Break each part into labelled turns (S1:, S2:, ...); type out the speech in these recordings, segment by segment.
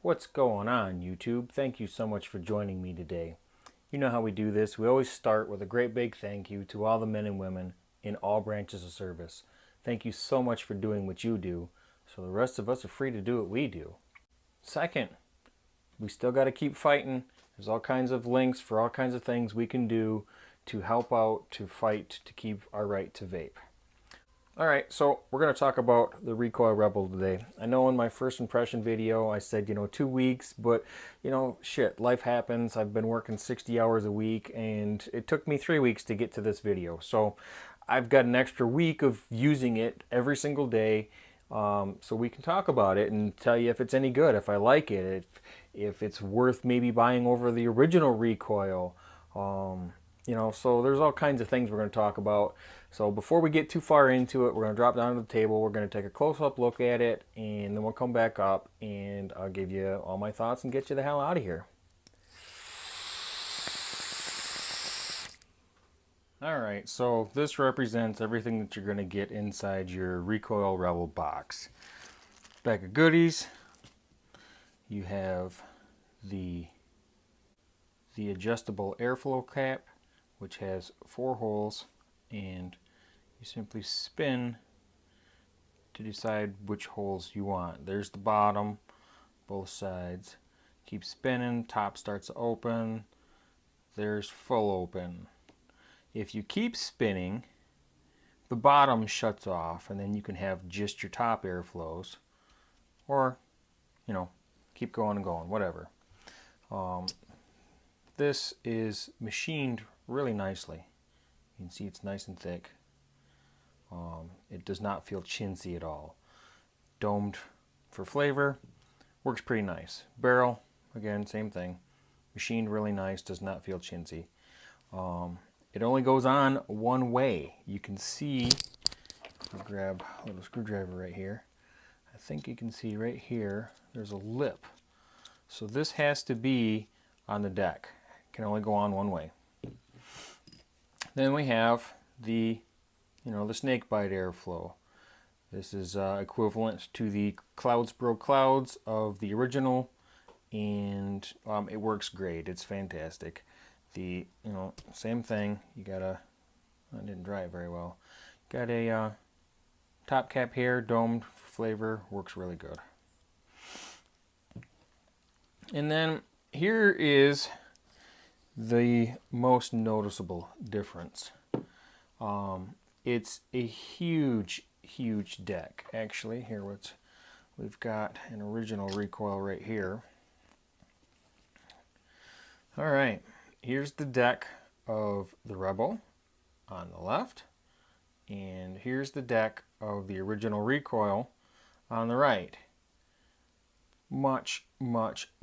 S1: What's going on, YouTube? Thank you so much for joining me today. You know how we do this. We always start with a great big thank you to all the men and women in all branches of service. Thank you so much for doing what you do, so the rest of us are free to do what we do. Second, we still got to keep fighting. There's all kinds of links for all kinds of things we can do to help out, to fight, to keep our right to vape. Alright, so we're going to talk about the Recoil Rebel today. I know in my first impression video I said, 2 weeks, but shit, life happens. I've been working 60 hours a week and it took me 3 weeks to get to this video. So I've got an extra week of using it every single day, so we can talk about it and tell you if it's any good, if I like it, if it's worth maybe buying over the original Recoil. So there's all kinds of things we're going to talk about. So before we get too far into it, we're going to drop down to the table. We're going to take a close-up look at it, and then we'll come back up, and I'll give you all my thoughts and get you the hell out of here. Alright, so this represents everything that you're going to get inside your Recoil Rebel box. Bag of goodies. You have the adjustable airflow cap, which has 4 holes, and you simply spin to decide which holes you want. There's the bottom, both sides. Keep spinning, top starts to open, there's full open. If you keep spinning, the bottom shuts off, and then you can have just your top airflows, or keep going and going, whatever. This is machined really nicely. You can see it's nice and thick. It does not feel chintzy at all. Domed for flavor, works pretty nice. Barrel, again, same thing. Machined really nice, does not feel chintzy. It only goes on one way. You can see, I'll grab a little screwdriver right here. I think you can see right here, there's a lip. So this has to be on the deck. It can only go on one way. Then we have the snake bite airflow. This is equivalent to the Clouds Bro Clouds of the original, and it works great. It's fantastic. The same thing. You got I didn't dry it very well. Got a top cap here, domed flavor, works really good. And then here is the most noticeable difference. It's a huge deck. Actually, here we've got an original Recoil right here. All right, here's the deck of the Rebel on the left, and here's the deck of the original Recoil on the right. Much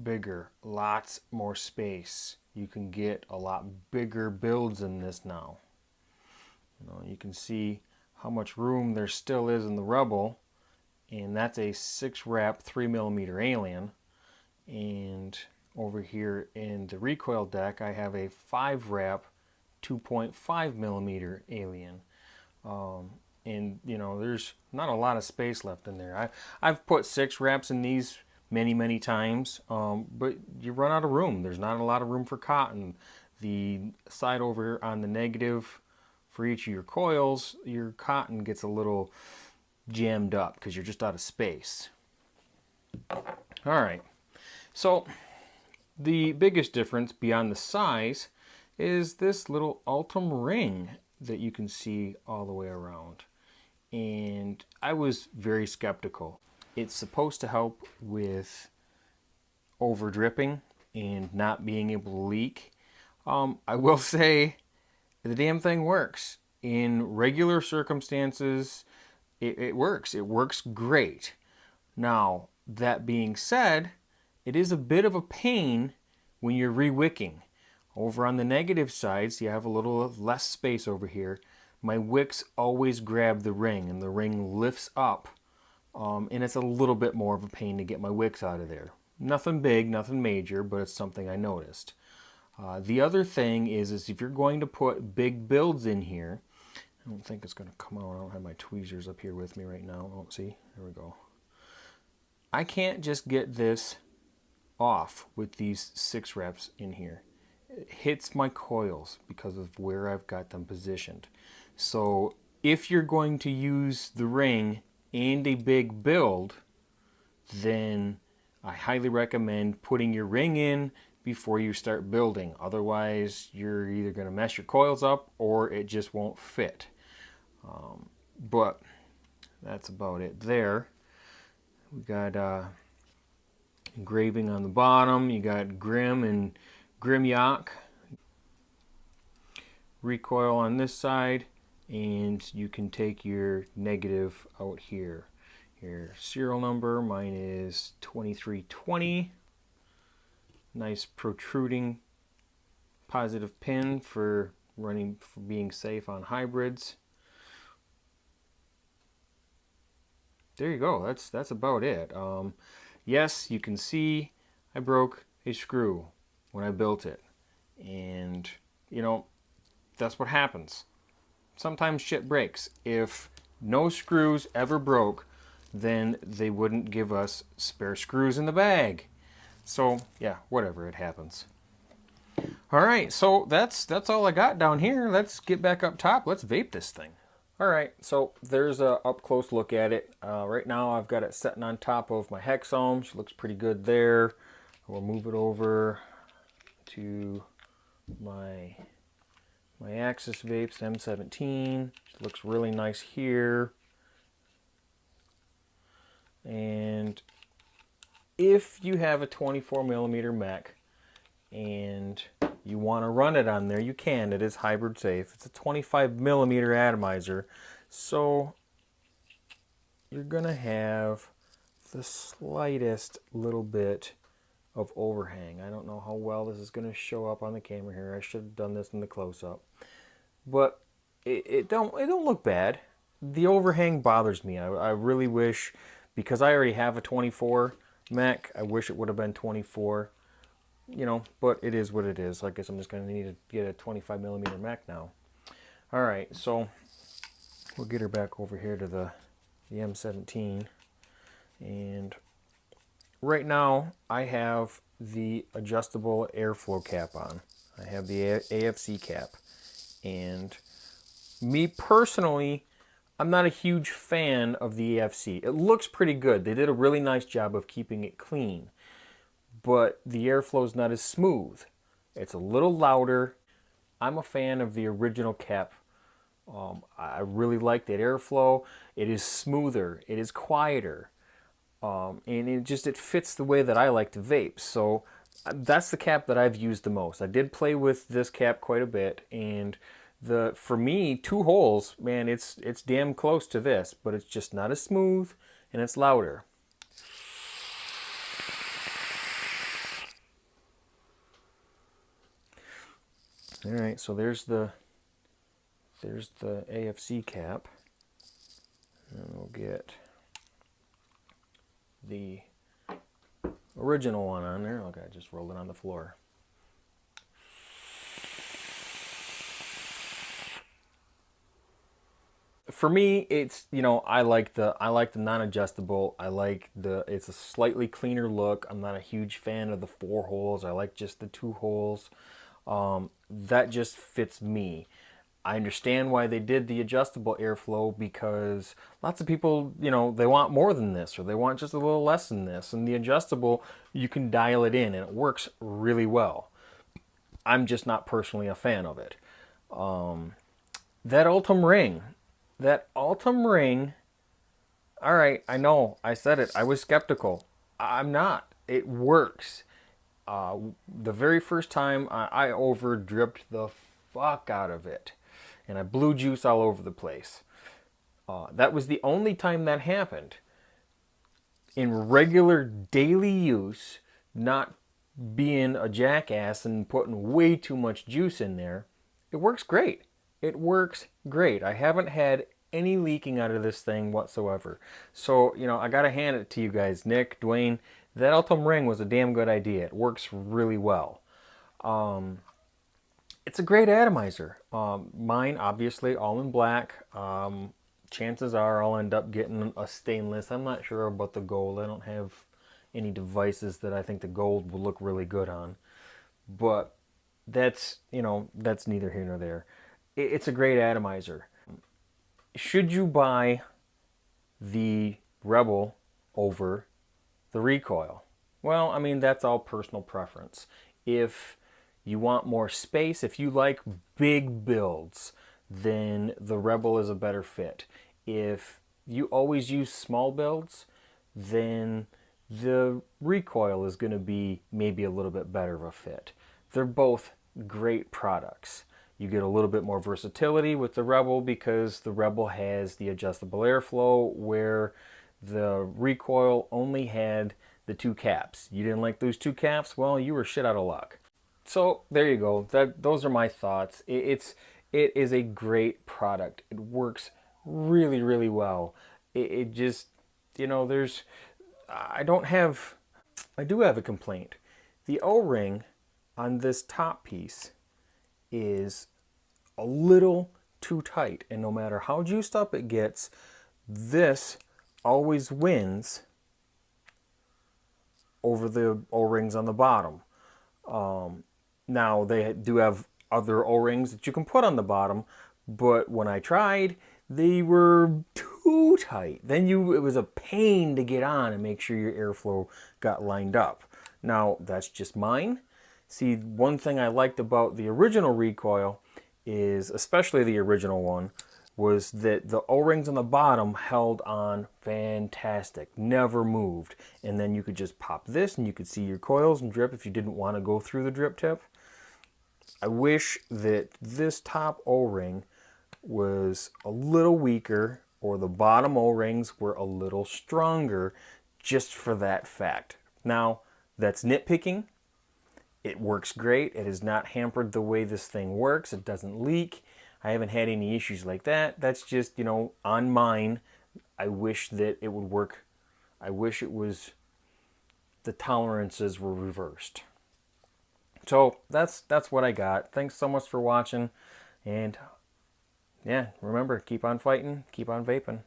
S1: bigger, lots more space. You can get a lot bigger builds in this now. You can see how much room there still is in the Rebel, and that's a 6-wrap 3mm alien. And over here in the Recoil deck, I have a 5-wrap 2.5mm alien. And there's not a lot of space left in there. I've put 6 wraps in these many times, but you run out of room. There's not a lot of room for cotton. The side over on the negative, for each of your coils, your cotton gets a little jammed up because you're just out of space. Alright, so the biggest difference beyond the size is this little ultum ring that you can see all the way around. And I was very skeptical. It's supposed to help with over dripping and not being able to leak. I will say the damn thing works. In regular circumstances, it works. It works great. Now, that being said, it is a bit of a pain when you're re-wicking. Over on the negative side, so you have a little less space over here, my wicks always grab the ring, and the ring lifts up, and it's a little bit more of a pain to get my wicks out of there. Nothing big, nothing major, but it's something I noticed. The other thing is if you're going to put big builds in here, I don't think it's going to come out. I don't have my tweezers up here with me right now. Oh, see? There we go. I can't just get this off with these 6 reps in here. It hits my coils because of where I've got them positioned. So if you're going to use the ring and a big build, then I highly recommend putting your ring in before you start building. Otherwise, you're either going to mess your coils up or it just won't fit. But that's about it there. We got engraving on the bottom. You got Grim and Grimyak. Recoil on this side, and you can take your negative out here. Your serial number, mine is 2320. Nice protruding positive pin for being safe on hybrids. There you go. That's about it. Yes, you can see I broke a screw when I built it, and you know, that's what happens. Sometimes shit breaks. If no screws ever broke, then they wouldn't give us spare screws in the bag. So yeah, whatever, it happens. All right, so that's all I got down here. Let's get back up top. Let's vape this thing. All right, so there's a up close look at it. Right now I've got it sitting on top of my Hexome. She looks pretty good there. We'll move it over to my Axis vapes, M17. She looks really nice here. And if you have a 24mm mech and you want to run it on there, you can. It is hybrid safe. It's a 25mm atomizer, so you're gonna have the slightest little bit of overhang. I don't know how well this is gonna show up on the camera here. I should have done this in the close-up, but it don't look bad. The overhang bothers me. I really wish, because I already have a 24 mech, I wish it would have been 24. You know, but it is what it is. I guess I'm just going to need to get a 25mm mech now. All right, so we'll get her back over here to the M17. And right now, I have the adjustable airflow cap on. I have the AFC cap. And me personally, I'm not a huge fan of the AFC. It looks pretty good. They did a really nice job of keeping it clean. But the airflow is not as smooth. It's a little louder. I'm a fan of the original cap. I really like that airflow. It is smoother. It is quieter. And it fits the way that I like to vape. So that's the cap that I've used the most. I did play with this cap quite a bit, and for me, 2 holes, man, it's damn close to this, but it's just not as smooth and it's louder. All right, so there's the AFC cap, and we'll get the original one on there. Look, I just rolled it on the floor. For me, it's, you know, I like the non-adjustable. It's a slightly cleaner look. I'm not a huge fan of the 4 holes. I like just the 2 holes. That just fits me. I understand why they did the adjustable airflow, because lots of people, you know, they want more than this, or they want just a little less than this. And the adjustable, you can dial it in and it works really well. I'm just not personally a fan of it. That ultum ring, all right, I know, I said it, I was skeptical. I'm not. It works. The very first time, I over dripped the fuck out of it, and I blew juice all over the place. That was the only time that happened. In regular daily use, not being a jackass and putting way too much juice in there, it works great. It works great. I haven't had any leaking out of this thing whatsoever. So, you know, I gotta hand it to you guys, Nick, Dwayne. That ultum ring was a damn good idea. It works really well. It's a great atomizer. Mine, obviously, all in black. Chances are I'll end up getting a stainless. I'm not sure about the gold. I don't have any devices that I think the gold will look really good on. But that's, that's neither here nor there. It's a great atomizer. Should you buy the Rebel over the Recoil? Well, I mean, that's all personal preference. If you want more space, if you like big builds, then the Rebel is a better fit. If you always use small builds, then the Recoil is going to be maybe a little bit better of a fit. They're both great products. You get a little bit more versatility with the Rebel because the Rebel has the adjustable airflow, where the Recoil only had the two caps. You didn't like those two caps? Well, you were shit out of luck. So there you go. Those are my thoughts. It is a great product. It works really, really well. It just, there's, I don't have, I do have a complaint. The O-ring on this top piece is a little too tight, and no matter how juiced up it gets, this always wins over the O-rings on the bottom. Now they do have other O-rings that you can put on the bottom, but when I tried, they were too tight. Then it was a pain to get on and make sure your airflow got lined up. Now that's just mine. See, one thing I liked about the original Recoil is, especially the original one, was that the O-rings on the bottom held on fantastic, never moved. And then you could just pop this and you could see your coils and drip if you didn't want to go through the drip tip. I wish that this top O-ring was a little weaker, or the bottom O-rings were a little stronger, just for that fact. Now, that's nitpicking. It works great. It has not hampered the way this thing works. It doesn't leak. I haven't had any issues like that. That's just, on mine. I wish that it would work. I wish it was, the tolerances were reversed. So that's what I got. Thanks so much for watching. And yeah, remember, keep on fighting, keep on vaping.